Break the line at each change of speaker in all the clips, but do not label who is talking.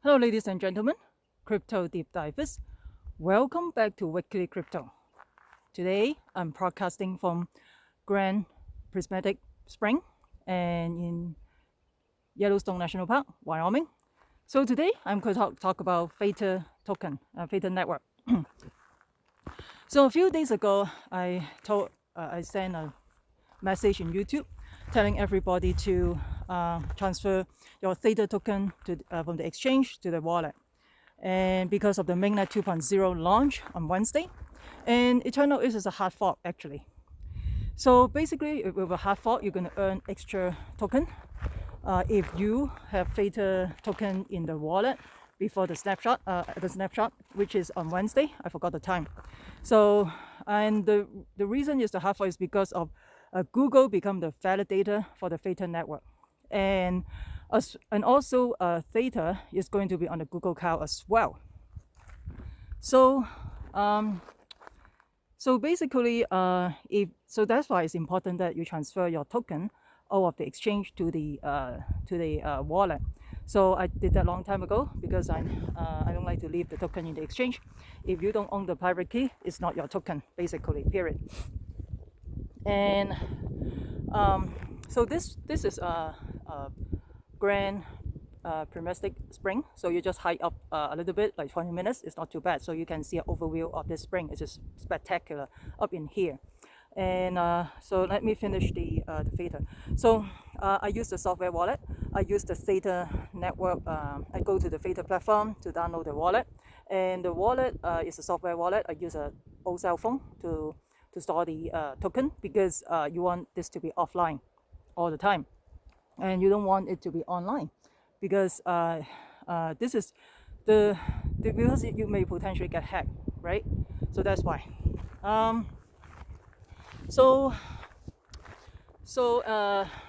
Hello ladies and gentlemen, crypto deep divers. Welcome back to Weekly Crypto. Today I'm broadcasting from Grand Prismatic Spring and in Yellowstone National Park, Wyoming. So today I'm going to talk about Theta Token, Theta Network. So a few days ago I sent a message in YouTube telling everybody to transfer your Theta token from the exchange to the wallet. And because of the mainnet 2.0 launch on Wednesday, and it turned out it is a hard fork actually. So basically, with a hard fork, you're going to earn extra token if you have Theta token in the wallet before the snapshot, which is on Wednesday. I forgot the time. So, and the reason is the hard fork is because of Google become the validator for the Theta network, and also Theta is going to be on the Google Cloud as well. So basically, so that's why it's important that you transfer your token out of the exchange to the wallet. So I did that a long time ago because I don't like to leave the token in the exchange. If you don't own the private key, it's not your token, basically, period. And so this is a Grand Prismatic Spring. So you just hike up a little bit, like 20 minutes. It's not too bad. So you can see an overview of this spring. It's just spectacular up in here. And so let me finish the Theta. So I use the software wallet. I use the Theta network. I go to the Theta platform to download the wallet. And the wallet is a software wallet. I use an old cell phone to store the token because you want this to be offline all the time. And you don't want it to be online because this is because you may potentially get hacked, right? So that's why.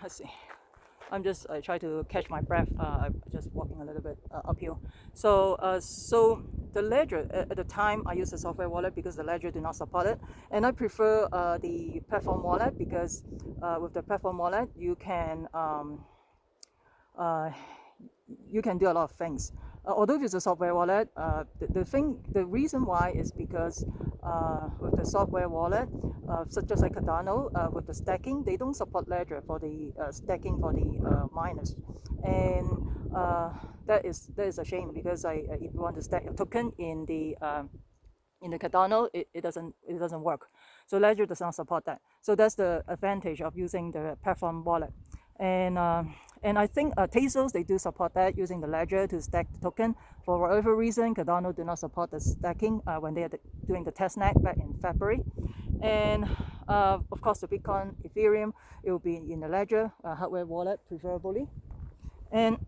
Let's see. I try to catch my breath. I'm just walking a little bit uphill. So the ledger at the time I use the software wallet because the ledger do not support it, and I prefer the platform wallet because with the platform wallet you can do a lot of things. Although it's a software wallet, the reason why is because with the software wallet, such as like Cardano, with the stacking, they don't support ledger for the stacking for the miners, and that is a shame because if you want to stack a token in the Cardano, it doesn't work. So ledger does not support that. So that's the advantage of using the platform wallet. And I think Tezos, they do support that using the ledger to stack the token. For whatever reason, Cardano do not support the stacking when they are doing the testnet back in February. And of course, the Bitcoin, Ethereum, it will be in the ledger hardware wallet preferably. And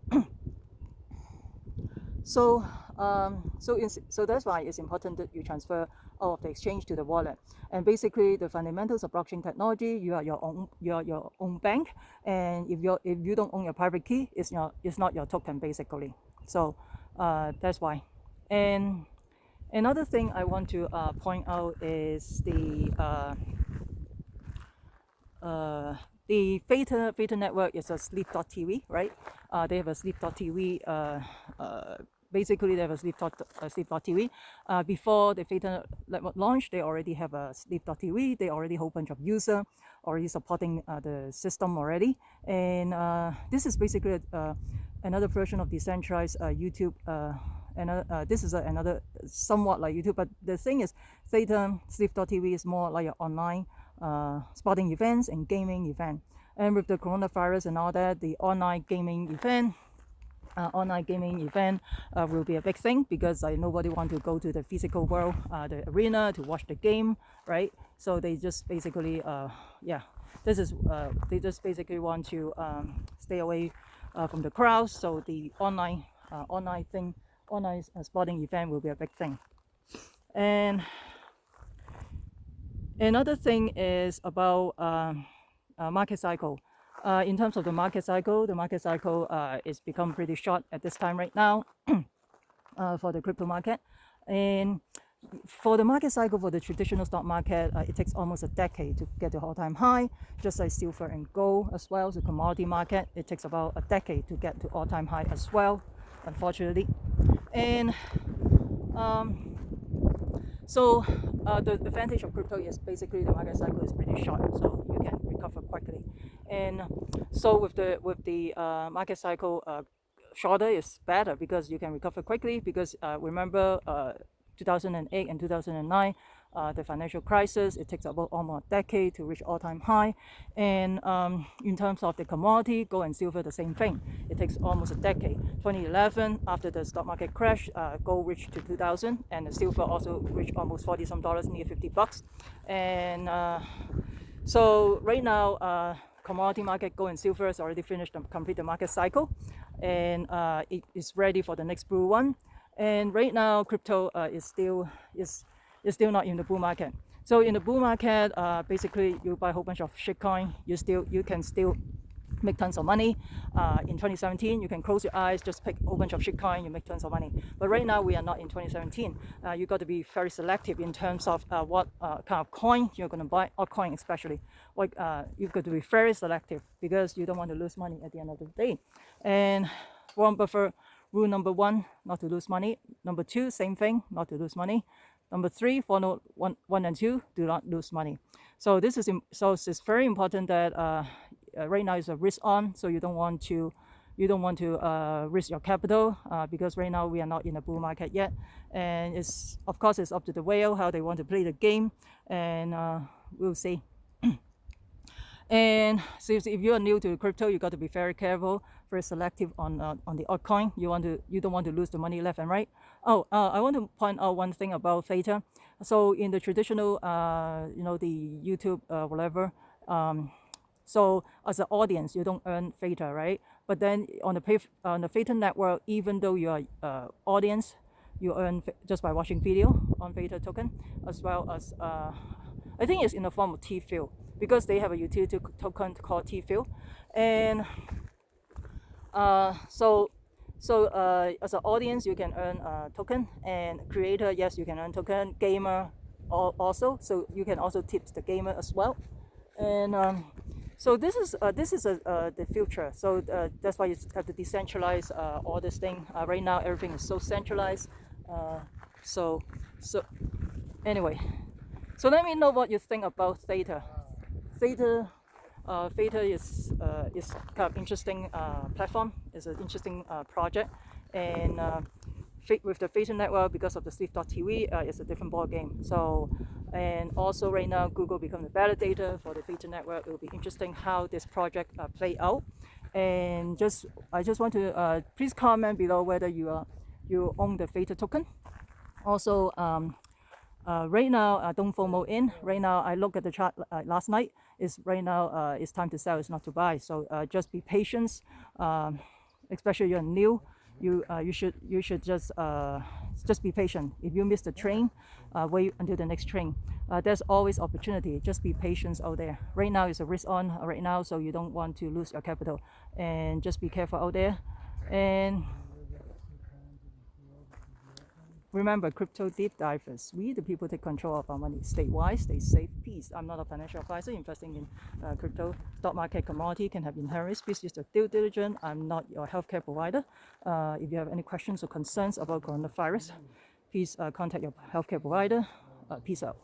so that's why it's important that you transfer out of the exchange to the wallet. And basically, the fundamentals of blockchain technology, you are your own bank, and if you don't own your private key, it's not your token basically. So that's why. And another thing I want to point out is the Theta network is a sleep.tv, right? They have a sleep.tv. Basically, they have a sleep.tv. Before the Theta network launch, they already have a sleep.tv. They already have a whole bunch of users already supporting the system already. And this is basically another version of decentralized YouTube. This is another somewhat like YouTube, but the thing is, Theta sleep.tv is more like an online sporting events and gaming event. And with the coronavirus and all that, the online gaming event will be a big thing because nobody want to go to the physical world, the arena to watch the game, right? So they just basically they just basically want to stay away from the crowds. So the online sporting event will be a big thing. And another thing is about market cycle. In terms of the market cycle is become pretty short at this time right now for the crypto market. And for the market cycle for the traditional stock market, it takes almost a decade to get to all-time high, just like silver and gold as well. The commodity market, it takes about a decade to get to all-time high as well. unfortunately. And so the advantage of crypto is basically the market cycle is pretty short, so you can recover quickly. And so with the market cycle shorter is better because you can recover quickly. Because remember 2008 and 2009, the financial crisis, it takes about almost a decade to reach all-time high. And in terms of the commodity, gold and silver, the same thing. It takes almost a decade. 2011, after the stock market crash, gold reached to 2000, and the silver also reached almost 40 some dollars, near $50. And so right now, commodity market, gold and silver, has already finished and complete the market cycle, and it is ready for the next bull one. And right now, crypto is still not in the bull market. So in the bull market, basically you buy a whole bunch of shitcoin. You can still make tons of money. In 2017, you can close your eyes, just pick a whole bunch of shitcoin, you make tons of money. But right now, we are not in 2017. You got to be very selective in terms of what kind of coin you're going to buy, or coin especially. Like you've got to be very selective because you don't want to lose money at the end of the day. And Warren Buffett rule number 1, not to lose money. Number 2, same thing, not to lose money. Number 3, follow 1 and 2, do not lose money. So this is it's very important that right now is a risk on, so you don't want to risk your capital because right now we are not in a bull market yet, and it's of course it's up to the whale how they want to play the game, and we'll see. And so if you are new to crypto, you got to be very careful, very selective on the altcoin. You don't want to lose the money left and right. I want to point out one thing about Theta. So in the traditional, the YouTube whatever. So as an audience, you don't earn Theta, right? But then on the Theta network, even though you are audience, you earn just by watching video on Theta token, as well as I think it's in the form of T-Fill, because they have a utility token called T-Fill. And so as an audience, you can earn token, and creator, yes, you can earn token. Gamer also, so you can also tip the gamer as well. And so this is the future. So that's why you have to decentralize all this thing. Right now, everything is so centralized. So anyway, so let me know what you think about Theta. Theta is kind of interesting platform. It's an interesting project, and with the Theta network, because of the Sleep.tv, it's a different ball game. So, and also right now Google becomes a validator for the Theta network. It will be interesting how this project play out. And I just want to please comment below whether you own the Theta token. Also, right now, don't FOMO in. Right now, I look at the chart last night. Right now it's time to sell. It's not to buy. So just be patient. Especially you're new. You should just be patient. If you miss the train, wait until the next train. There's always opportunity. Just be patient out there. Right now is a risk on right now, so you don't want to lose your capital. And just be careful out there. And remember, crypto deep divers, we the people take control of our money. Stay wise, stay safe, peace. I'm not a financial advisor. Investing in crypto, stock market, commodity can have inherent risks. Please use the due diligence. I'm not your healthcare provider. If you have any questions or concerns about coronavirus, please contact your healthcare provider. Peace out.